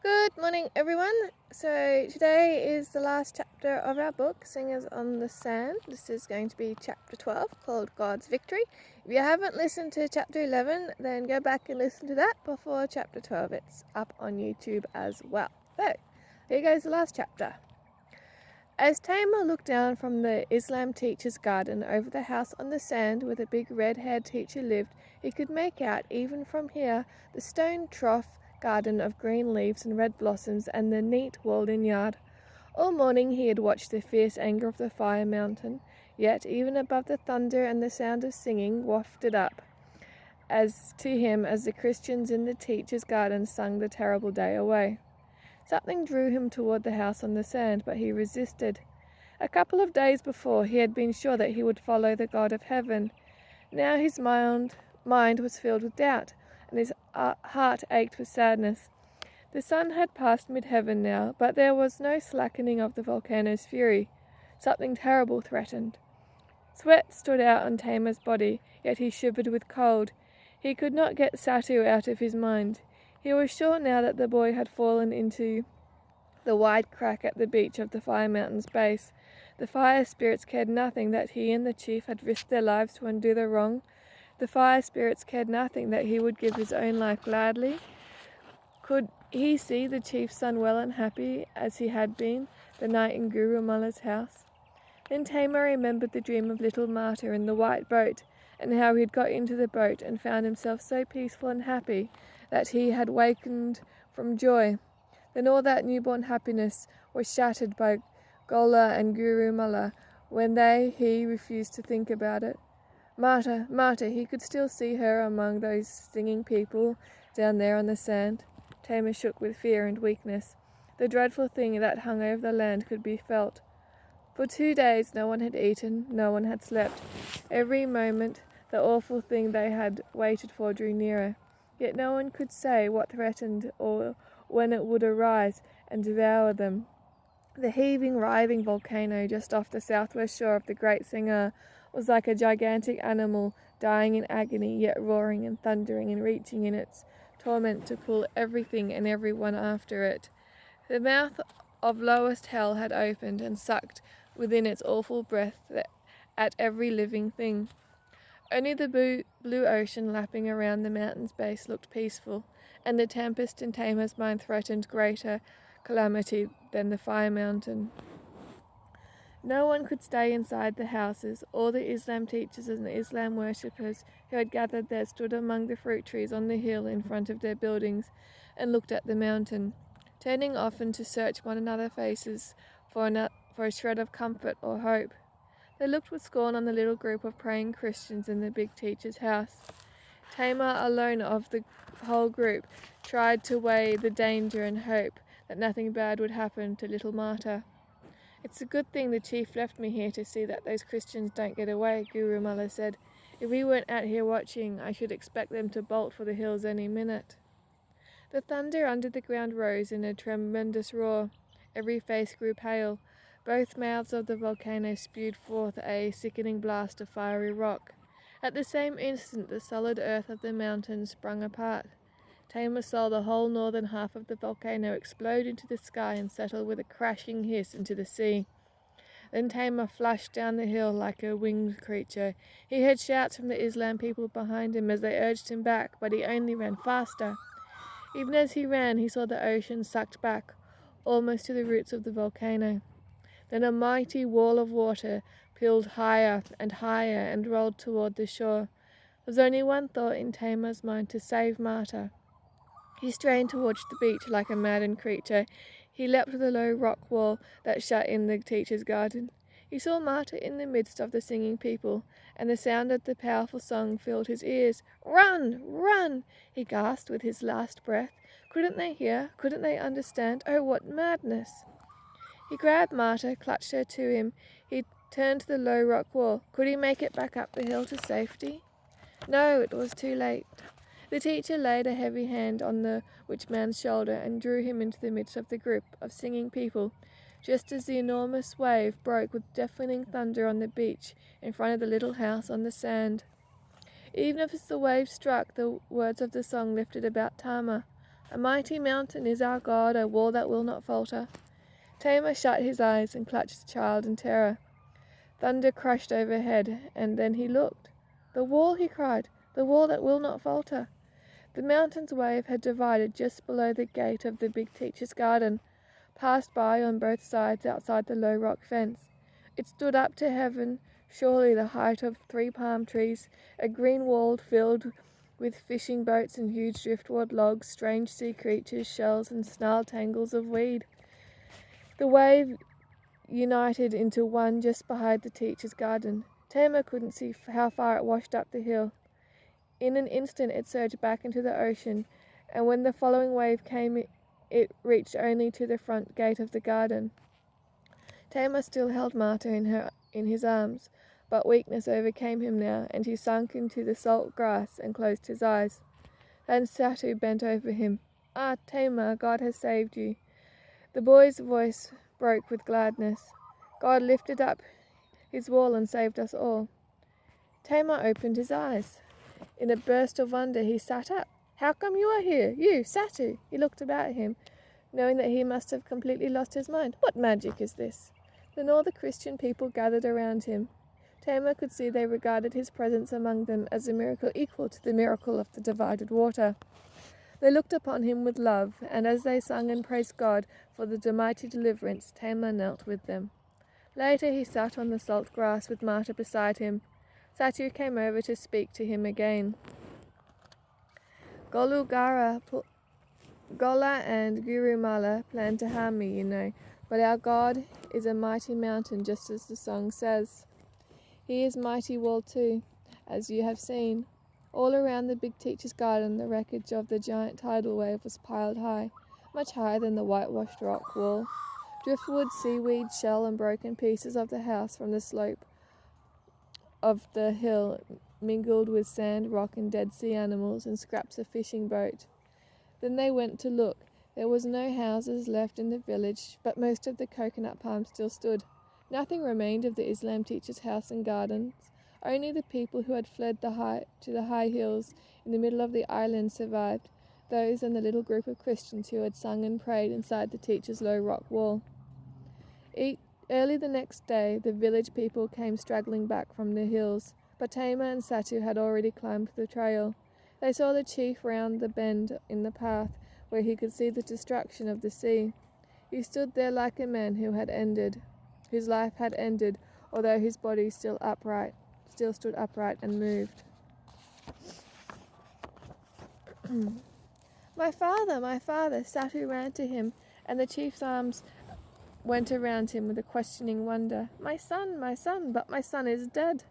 Good morning, everyone. So today is the last chapter of our book, Singers on the Sand. This is going to be chapter 12, called God's Victory. If you haven't listened to chapter 11, then go back and listen to that before chapter 12. It's up on YouTube as well. So here goes the last chapter. As Tamar looked down from the Islam teacher's garden over the house on the sand where the big red-haired teacher lived, he could make out, even from here, the stone trough garden of green leaves and red blossoms and the neat walled-in yard. All morning he had watched the fierce anger of the fire mountain, yet even above the thunder and the sound of singing wafted up as to him as the Christians in the teacher's garden sung the terrible day away. Something drew him toward the house on the sand, but he resisted. A couple of days before, he had been sure that he would follow the God of heaven. Now his mind was filled with doubt, and his heart ached with sadness. The sun had passed mid-heaven now, but there was no slackening of the volcano's fury. Something terrible threatened. Sweat stood out on Tamar's body, yet he shivered with cold. He could not get Satu out of his mind. He was sure now that the boy had fallen into the wide crack at the beach of the fire mountain's base. The fire spirits cared nothing that he and the chief had risked their lives to undo the wrong. The fire spirits cared nothing that he would give his own life gladly. Could he see the chief's son well and happy as he had been the night in Guru Mullah's house? Then Tamar remembered the dream of little Marta in the white boat, and how he had got into the boat and found himself so peaceful and happy that he had wakened from joy. Then all that newborn happiness was shattered by Gola and Guru Mullah when he refused to think about it. Marta, Marta, he could still see her among those singing people down there on the sand. Tamar shook with fear and weakness. The dreadful thing that hung over the land could be felt. For 2 days no one had eaten, no one had slept. Every moment the awful thing they had waited for drew nearer. Yet no one could say what threatened or when it would arise and devour them. The heaving, writhing volcano just off the southwest shore of the Great Sangha was like a gigantic animal dying in agony, yet roaring and thundering and reaching in its torment to pull everything and everyone after it. The mouth of lowest hell had opened and sucked within its awful breath at every living thing. Only the blue ocean lapping around the mountain's base looked peaceful, and the tempest in Tamar's mind threatened greater calamity than the fire mountain. No one could stay inside the houses. All the Islam teachers and the Islam worshippers who had gathered there stood among the fruit trees on the hill in front of their buildings and looked at the mountain, turning often to search one another's faces for a shred of comfort or hope. They looked with scorn on the little group of praying Christians in the big teacher's house. Tamar, alone of the whole group, tried to weigh the danger and hope that nothing bad would happen to little Marta. "It's a good thing the chief left me here to see that those Christians don't get away," Guru Mullah said. "If we weren't out here watching, I should expect them to bolt for the hills any minute." The thunder under the ground rose in a tremendous roar. Every face grew pale. Both mouths of the volcano spewed forth a sickening blast of fiery rock. At the same instant the solid earth of the mountain sprung apart. Tamar saw the whole northern half of the volcano explode into the sky and settle with a crashing hiss into the sea. Then Tamar flashed down the hill like a winged creature. He heard shouts from the Islam people behind him as they urged him back, but he only ran faster. Even as he ran, he saw the ocean sucked back, almost to the roots of the volcano. Then a mighty wall of water peeled higher and rolled toward the shore. There was only one thought in Tamar's mind: to save Marta. He strained to watch the beach like a maddened creature. He leapt to the low rock wall that shut in the teacher's garden. He saw Marta in the midst of the singing people, and the sound of the powerful song filled his ears. "Run! Run!" he gasped with his last breath. Couldn't they hear? Couldn't they understand? Oh, what madness! He grabbed Marta, clutched her to him. He turned to the low rock wall. Could he make it back up the hill to safety? No, it was too late. The teacher laid a heavy hand on the witch man's shoulder and drew him into the midst of the group of singing people, just as the enormous wave broke with deafening thunder on the beach in front of the little house on the sand. Even as the wave struck, the words of the song lifted about Tamar. A mighty mountain is our God, a wall that will not falter. Tamar shut his eyes and clutched the child in terror. Thunder crashed overhead, and then he looked. The wall, he cried, the wall that will not falter. The mountain's wave had divided just below the gate of the big teacher's garden, passed by on both sides outside the low rock fence. It stood up to heaven, surely the height of 3 palm trees, a green wall filled with fishing boats and huge driftwood logs, strange sea creatures, shells, and snarled tangles of weed. The wave united into one just behind the teacher's garden. Tamar couldn't see how far it washed up the hill. In an instant it surged back into the ocean, and when the following wave came, it reached only to the front gate of the garden. Tamar still held Martha in his arms, but weakness overcame him now, and he sunk into the salt grass and closed his eyes. Then Satu bent over him. "Ah, Tamar, God has saved you." The boy's voice broke with gladness. "God lifted up his wall and saved us all." Tamar opened his eyes. In a burst of wonder he sat up. "How come you are here? You, Satu?" He looked about him, knowing that he must have completely lost his mind. "What magic is this?" Then all the Christian people gathered around him. Tamar could see they regarded his presence among them as a miracle equal to the miracle of the divided water. They looked upon him with love, and as they sung and praised God for the mighty deliverance, Tamar knelt with them. Later he sat on the salt grass with Martha beside him. Satu came over to speak to him again. Gola and Gurumala planned to harm me, you know, but our God is a mighty mountain, just as the song says. He is mighty wall too, as you have seen. All around the big teacher's garden the wreckage of the giant tidal wave was piled high, much higher than the whitewashed rock wall. Driftwood, seaweed, shell, and broken pieces of the house from the slope of the hill mingled with sand, rock, and dead sea animals and scraps of fishing boat. Then they went to look. There was no houses left in the village, but most of the coconut palms still stood. Nothing remained of the Islam teacher's house and gardens. Only the people who had fled to the high hills in the middle of the island survived, those and the little group of Christians who had sung and prayed inside the teacher's low rock wall. Early the next day, the village people came straggling back from the hills, but Tamar and Satu had already climbed the trail. They saw the chief round the bend in the path, where he could see the destruction of the sea. He stood there like a man whose life had ended, although his body still stood upright and moved. My father, Satu ran to him, and the chief's arms went around him with a questioning wonder. My son, but my son is dead."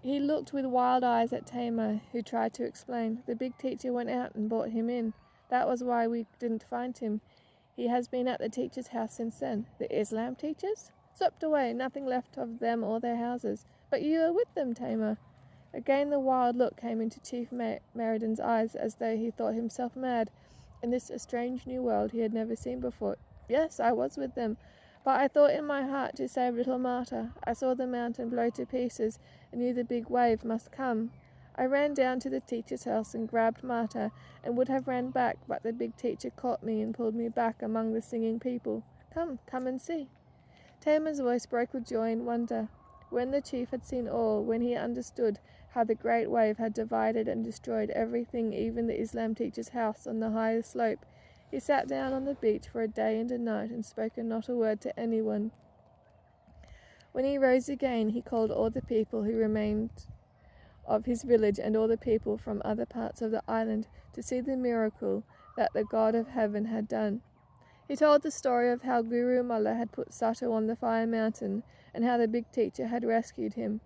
He looked with wild eyes at Tamar, who tried to explain. "The big teacher went out and brought him in. That was why we didn't find him. He has been at the teacher's house since then." "The Islam teachers?" "Swept away, nothing left of them or their houses." "But you were with them, Tamar." Again the wild look came into Chief Merridin's eyes, as though he thought himself mad. In this a strange new world he had never seen before. "Yes, I was with them, but I thought in my heart to save little Martha. I saw the mountain blow to pieces and knew the big wave must come. I ran down to the teacher's house and grabbed Martha and would have ran back, but the big teacher caught me and pulled me back among the singing people. Come and see." Tamar's voice broke with joy and wonder. When the chief had seen all, when he understood how the great wave had divided and destroyed everything, even the Islam teacher's house on the higher slope, he sat down on the beach for a day and a night and spoke not a word to anyone. When he rose again, he called all the people who remained of his village and all the people from other parts of the island to see the miracle that the God of heaven had done. He told the story of how Gurumala had put Satu on the fire mountain and how the big teacher had rescued him.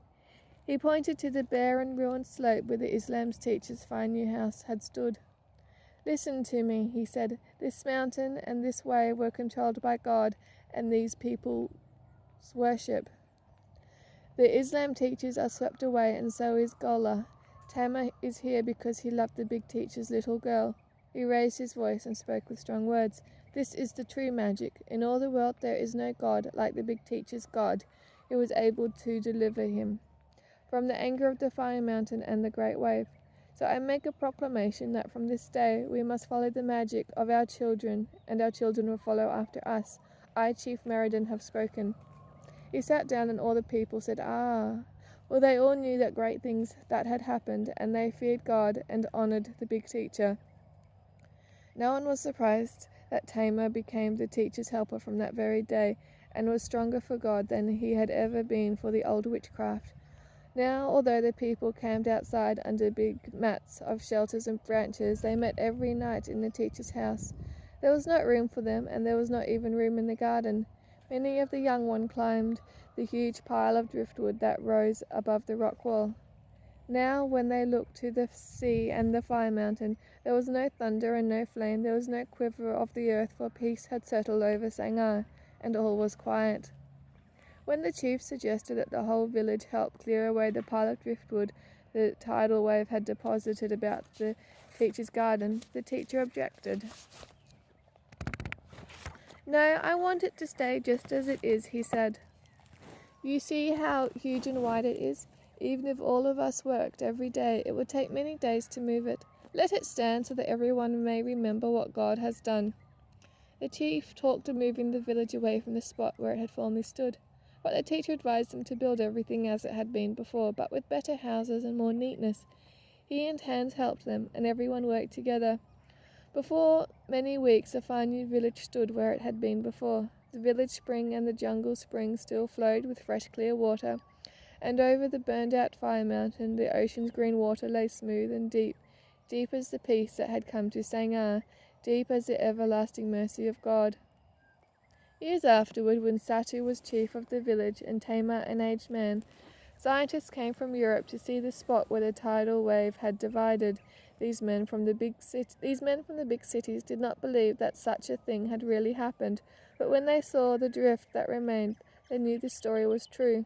He pointed to the bare and ruined slope where the Islam's teacher's fine new house had stood. "Listen to me," he said. "This mountain and this way were controlled by God and these people's worship. The Islam teachers are swept away, and so is Gola. Tamar is here because he loved the big teacher's little girl." He raised his voice and spoke with strong words. "This is the true magic. In all the world there is no God like the big teacher's God, who was able to deliver him from the anger of the fire mountain and the great wave. So I make a proclamation that from this day we must follow the magic of our children, and our children will follow after us. I, Chief Meriden, have spoken." He sat down, and all the people said, "Ah." Well, they all knew that great things that had happened, and they feared God and honoured the big teacher. No one was surprised that Tamar became the teacher's helper from that very day, and was stronger for God than he had ever been for the old witchcraft. Now, although the people camped outside under big mats of shelters and branches, they met every night in the teacher's house. There was no room for them, and there was not even room in the garden. Many of the young ones climbed the huge pile of driftwood that rose above the rock wall. Now, when they looked to the sea and the fire mountain, there was no thunder and no flame, there was no quiver of the earth, for peace had settled over Sang'ar, and all was quiet. When the chief suggested that the whole village help clear away the pile of driftwood the tidal wave had deposited about the teacher's garden, the teacher objected. "No, I want it to stay just as it is," he said. "You see how huge and wide it is? Even if all of us worked every day, it would take many days to move it. Let it stand so that everyone may remember what God has done." The chief talked of moving the village away from the spot where it had formerly stood, but the teacher advised them to build everything as it had been before, but with better houses and more neatness. He and Hans helped them, and everyone worked together. Before many weeks, a fine new village stood where it had been before. The village spring and the jungle spring still flowed with fresh clear water, and over the burned-out fire mountain the ocean's green water lay smooth and deep, deep as the peace that had come to Sang'ar, deep as the everlasting mercy of God. Years afterward, when Satu was chief of the village and Tamar an aged man, scientists came from Europe to see the spot where the tidal wave had divided. These men from the big cities did not believe that such a thing had really happened, but when they saw the drift that remained, they knew the story was true.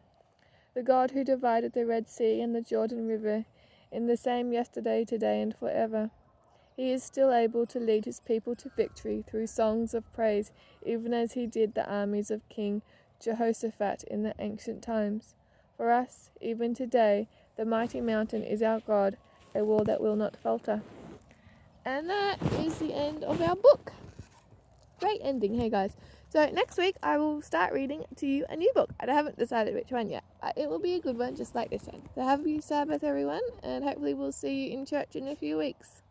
The God who divided the Red Sea and the Jordan River is the same yesterday, today, and forever. He is still able to lead his people to victory through songs of praise, even as he did the armies of King Jehoshaphat in the ancient times. For us, even today, the mighty mountain is our God, a wall that will not falter. And that is the end of our book. Great ending, hey guys. So next week I will start reading to you a new book. I haven't decided which one yet, but it will be a good one just like this one. So have a good Sabbath, everyone, and hopefully we'll see you in church in a few weeks.